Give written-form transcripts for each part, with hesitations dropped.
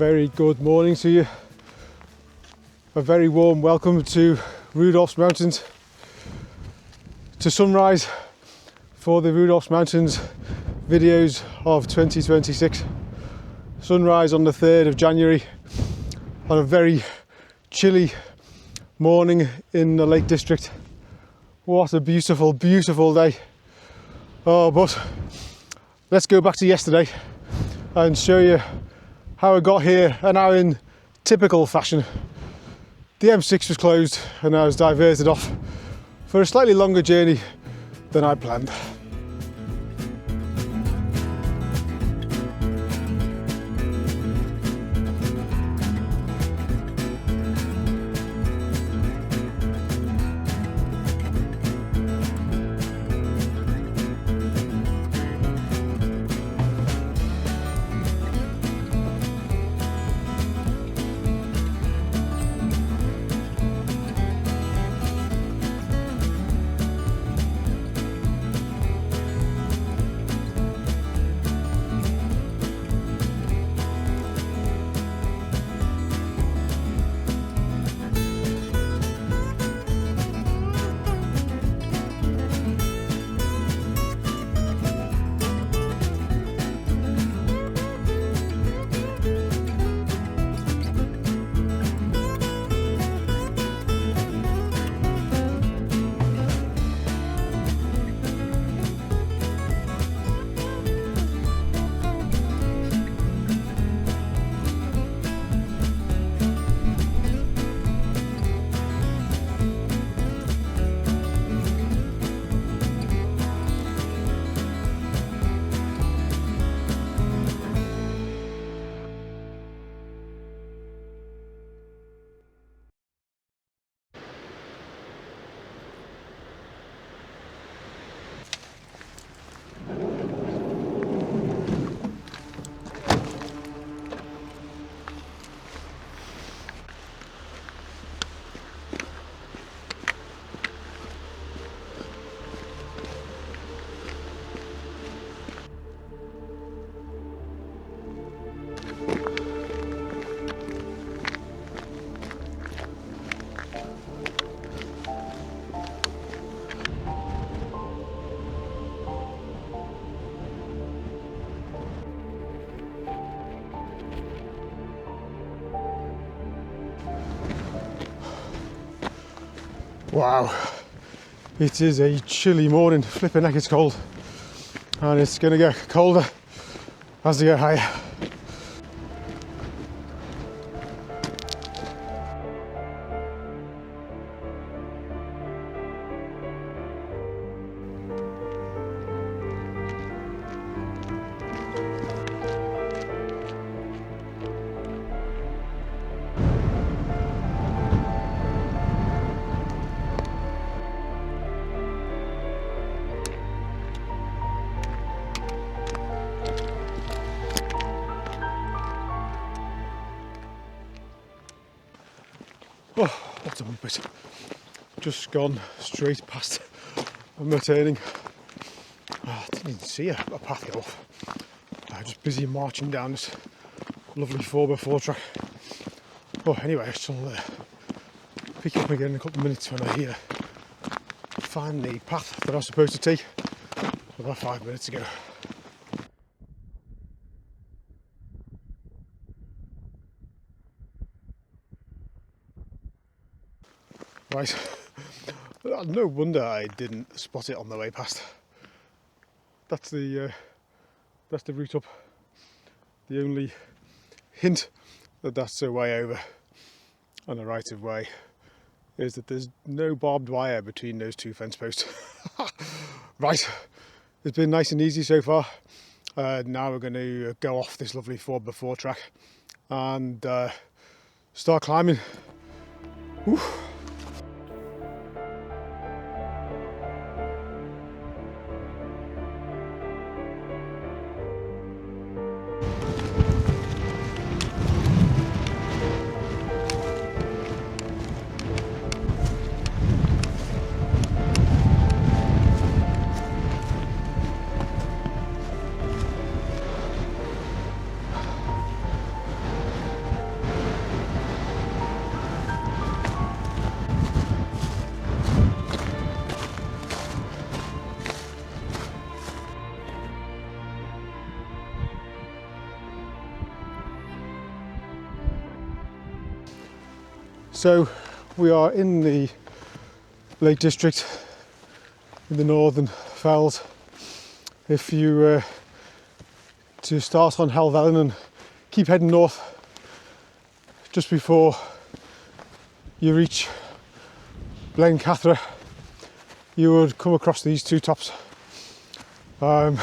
very good morning to you. A very warm welcome to Rudolph's Mountains, to sunrise for the Rudolph's Mountains videos of 2026. Sunrise on the 3rd of January on a very chilly morning in the Lake District. What a beautiful, beautiful day. Oh, but let's go back to yesterday and show you how I got here. And now, in typical fashion, the M6 was closed and I was diverted off for a slightly longer journey than I planned. Wow, it is a chilly morning. Flipping heck, it's cold, and it's going to get colder as we get higher. Oh, what a bit. Just gone straight past my turning. I didn't even see a path get off. I'm just busy marching down this lovely 4x4 track. Oh, anyway, I shall pick up again in a couple of minutes when I find the path that I was supposed to take about 5 minutes ago. Right, no wonder I didn't spot it on the way past. That's the route up. The only hint that that's the way over on the right of way is that there's no barbed wire between those two fence posts. Right, it's been nice and easy so far. Now we're going to go off this lovely 4x4 track and start climbing. Whew. So we are in the Lake District in the northern fells. If you to start on Helvellyn and keep heading north, just before you reach Blencathra, you would come across these two tops. I've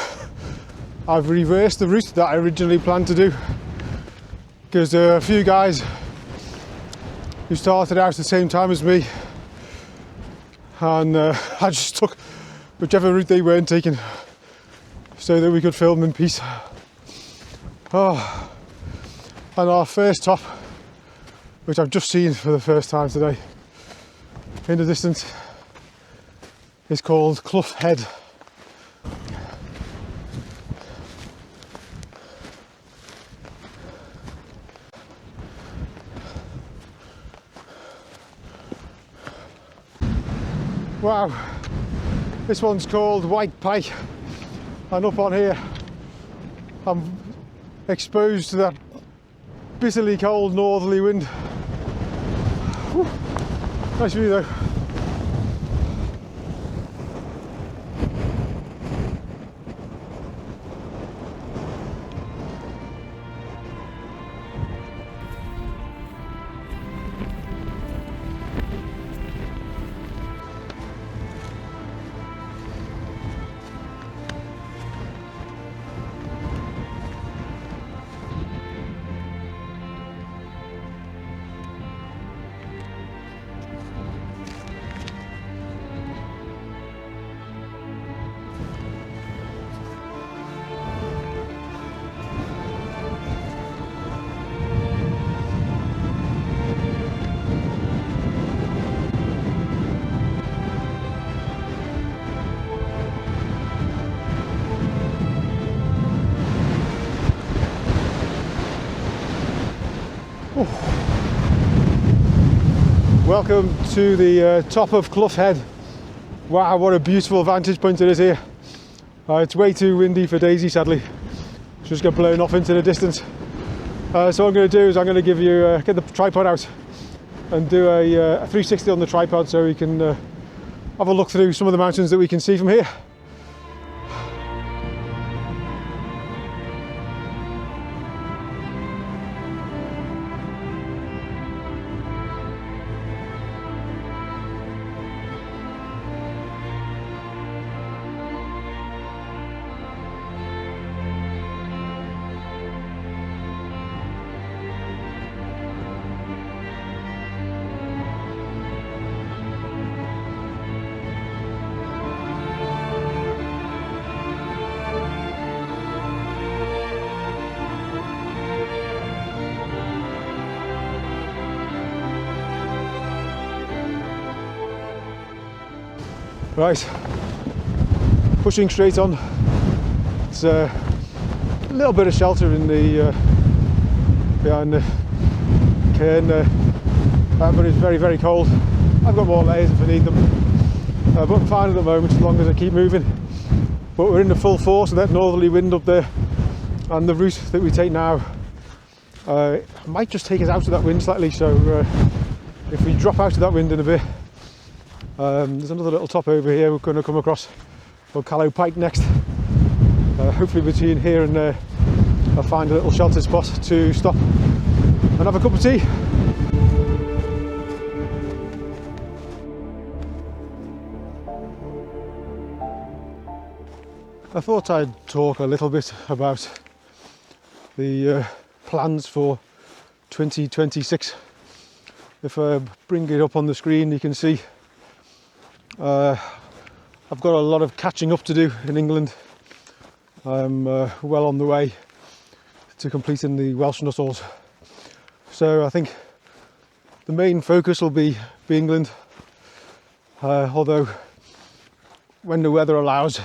reversed the route that I originally planned to do because there are a few guys who started out at the same time as me, and I just took whichever route they weren't taking so that we could film in peace. Oh. And our first top, which I've just seen for the first time today in the distance, is called Clough Head. Wow, this one's called White Pike, and up on here I'm exposed to that bitterly cold northerly wind. Whew. Nice view though. Welcome to the top of Clough Head. Wow, what a beautiful vantage point it is here. It's way too windy for Daisy, sadly. She's just got blown off into the distance. So what I'm going to do is I'm going to give you get the tripod out and do a 360 on the tripod so we can have a look through some of the mountains that we can see from here. Right, pushing straight on. It's a little bit of shelter in the behind the cairn there, but it's very, very cold. I've got more layers if I need them, but I'm fine at the moment as long as I keep moving. But we're in the full force of that northerly wind up there, and the route that we take now might just take us out of that wind slightly, so if we drop out of that wind in a bit, there's another little top over here we're going to come across called Callow Pike next. Hopefully between here and there I'll find a little sheltered spot to stop and have a cup of tea. I thought I'd talk a little bit about the plans for 2026. If I bring it up on the screen, you can see I've got a lot of catching up to do in England. I'm well on the way to completing the Welsh Nuttalls. So I think the main focus will be England, although when the weather allows,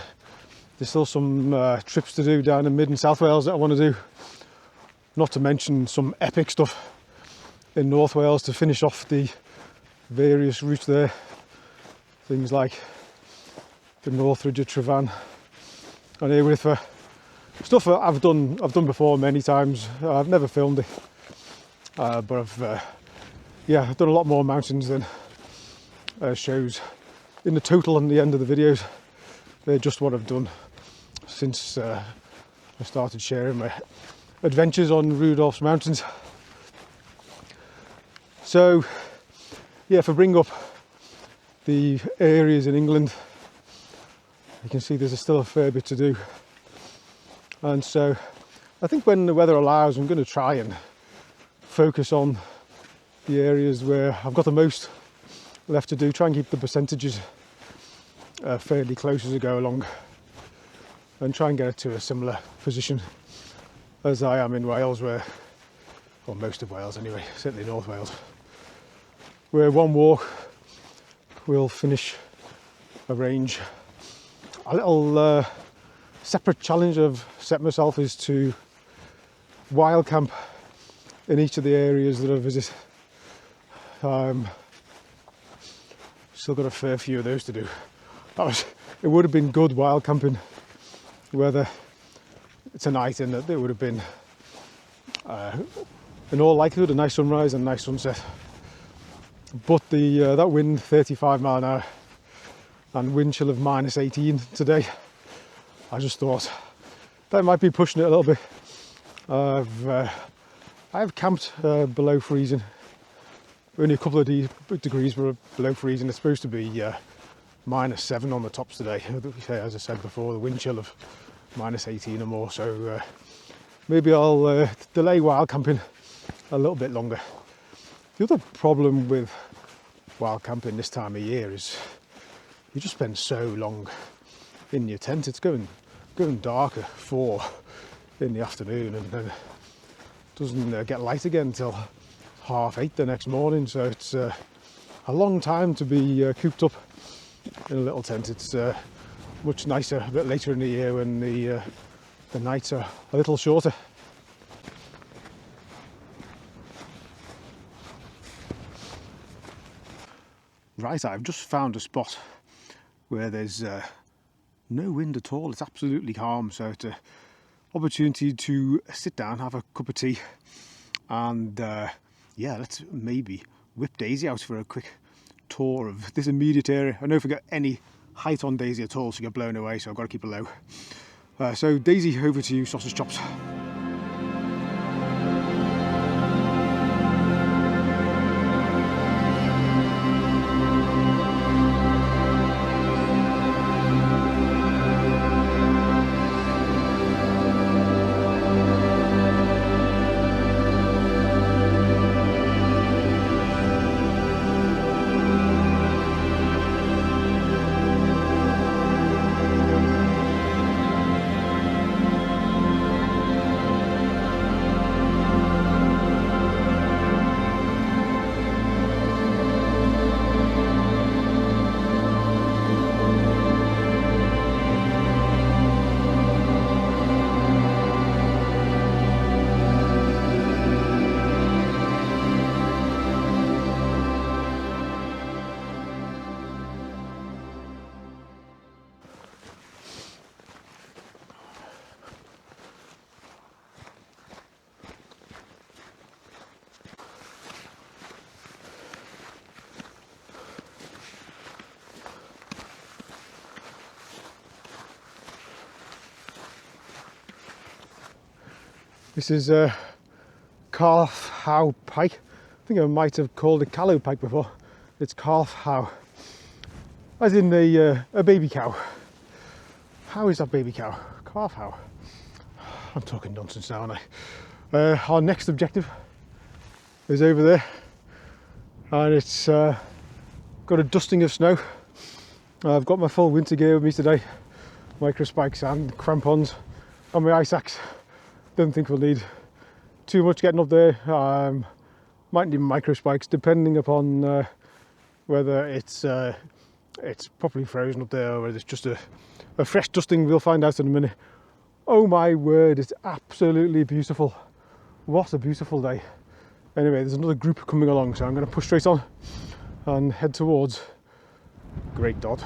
there's still some trips to do down in Mid and South Wales that I want to do, not to mention some epic stuff in North Wales to finish off the various routes there. Things like the North Ridge of Trevan and Airwith, stuff that I've done before many times. I've never filmed it, but I've yeah, I've done a lot more mountains than shows in the total on the end of the videos. They're just what I've done since I started sharing my adventures on Rudolph's Mountains. So yeah, if I bring up the areas in England, you can see there's still a fair bit to do. And so I think when the weather allows, I'm going to try and focus on the areas where I've got the most left to do, try and keep the percentages fairly close as I go along, and try and get it to a similar position as I am in Wales, where, or most of Wales anyway, certainly North Wales, where one walk will finish a range. A little separate challenge I've set myself is to wild camp in each of the areas that I visit. Still got a fair few of those to do. It would have been good wild camping weather tonight, and that there would have been in all likelihood a nice sunrise and a nice sunset. But the that wind, 35 mile an hour, and wind chill of -18 today, I just thought that might be pushing it a little bit. I've camped below freezing, only a couple of degrees below freezing. It's supposed to be -7 on the tops today. As I said before, the wind chill of -18 or more. So maybe I'll delay wild camping a little bit longer. The other problem with wild camping this time of year is you just spend so long in your tent. It's going dark at 4 in the afternoon, and then it doesn't get light again until 8:30 the next morning. So it's a long time to be cooped up in a little tent. It's much nicer a bit later in the year when the nights are a little shorter. Right, I've just found a spot where there's no wind at all. It's absolutely calm, so it's an opportunity to sit down, have a cup of tea, and yeah, let's maybe whip Daisy out for a quick tour of this immediate area. I know if I get any height on Daisy at all, she'll get blown away, so I've got to keep her low. So Daisy, over to you, sausage chops. This is a calf how pike. I think I might have called it callow pike before. It's calf how, as in a baby cow. How is that baby cow? Calf how? I'm talking nonsense now, aren't I? Our next objective is over there, and it's got a dusting of snow. I've got my full winter gear with me today, micro spikes and crampons, and my ice axe. Don't think we'll need too much getting up there. Might need micro spikes depending upon whether it's properly frozen up there or whether it's just a fresh dusting. We'll find out in a minute. Oh my word, it's absolutely beautiful. What a beautiful day. Anyway, there's another group coming along, so I'm going to push straight on and head towards Great Dodd.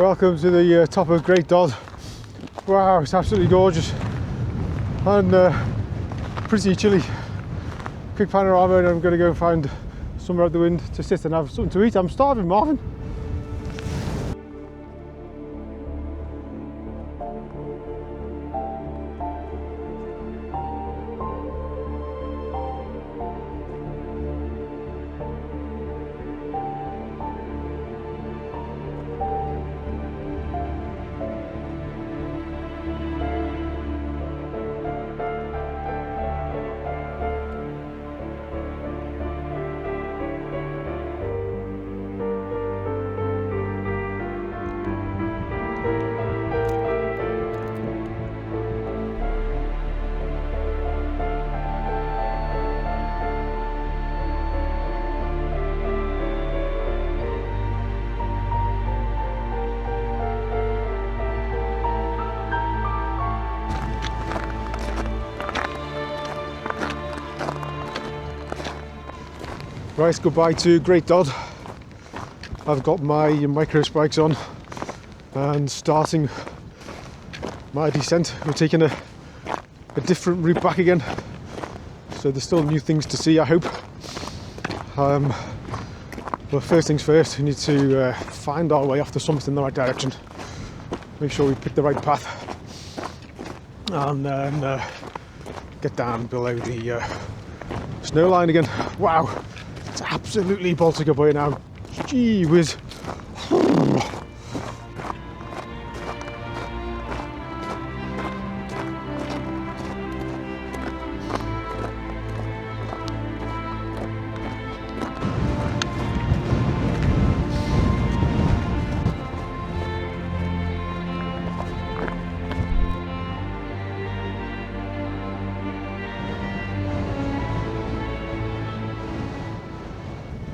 Welcome to the top of Great Dodd. Wow, it's absolutely gorgeous and pretty chilly. Quick panorama, and I'm going to go find somewhere out the wind to sit and have something to eat. I'm starving, Marvin. Right, goodbye to Great Dodd. I've got my micro spikes on and starting my descent. We're taking a different route back again, so there's still new things to see, I hope. But first things first, we need to find our way off the summit in the right direction, make sure we pick the right path, and then get down below the snow line again. Wow, it's absolutely Baltic away now. Gee whiz.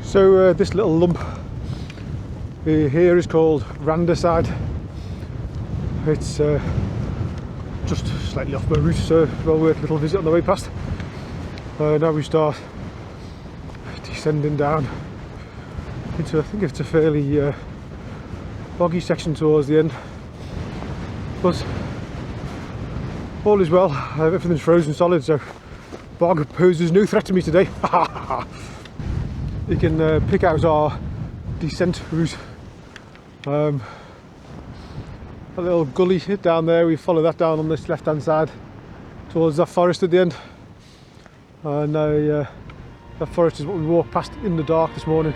So this little lump here is called Randaside. It's just slightly off my route, so well worth a little visit on the way past. Now we start descending down into, I think it's a fairly boggy section towards the end, but all is well. Everything's frozen solid, so bog poses no threat to me today. You can pick out our descent route. A little gully down there, we follow that down on this left hand side towards that forest at the end, and that forest is what we walked past in the dark this morning.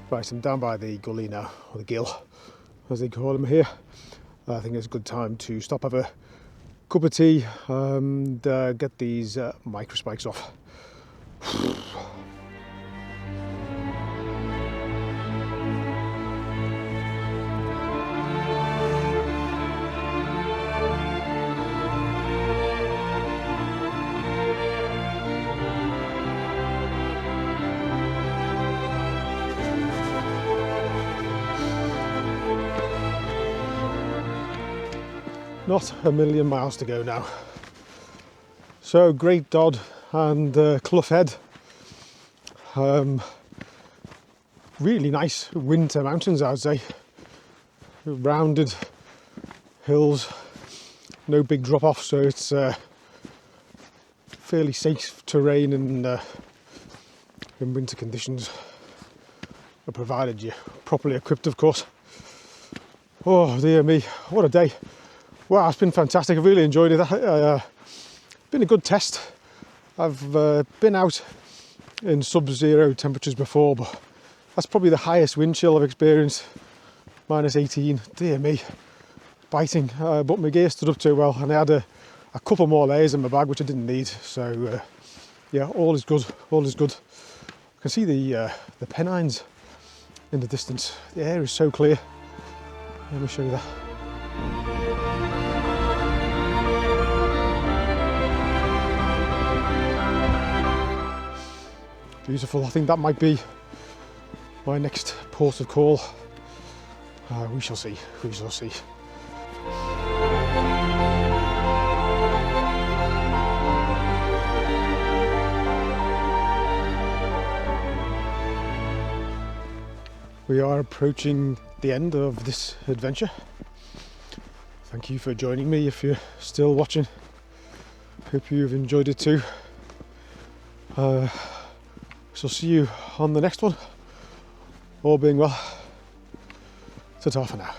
Right, I'm down by the gully now, or the gill, as they call them here. I think it's a good time to stop, have a cup of tea, and get these micro spikes off. Not a million miles to go now. So Great Dodd and Clough Head. Really nice winter mountains, I would say. Rounded hills, no big drop off, so it's fairly safe terrain in winter conditions, provided you're properly equipped, of course. Oh dear me, what a day. Wow, it's been fantastic. I've really enjoyed it. Been a good test. I've been out in sub-zero temperatures before, but that's probably the highest wind chill I've experienced. -18. Dear me, biting. But my gear stood up too well, and I had a couple more layers in my bag, which I didn't need. So yeah, all is good. All is good. I can see the Pennines in the distance. The air is so clear. Let me show you that. Beautiful. I think that might be my next port of call. We shall see, we shall see. We are approaching the end of this adventure. Thank you for joining me if you're still watching. Hope you've enjoyed it too. Shall see you on the next one. All being well. Ta-ta for now.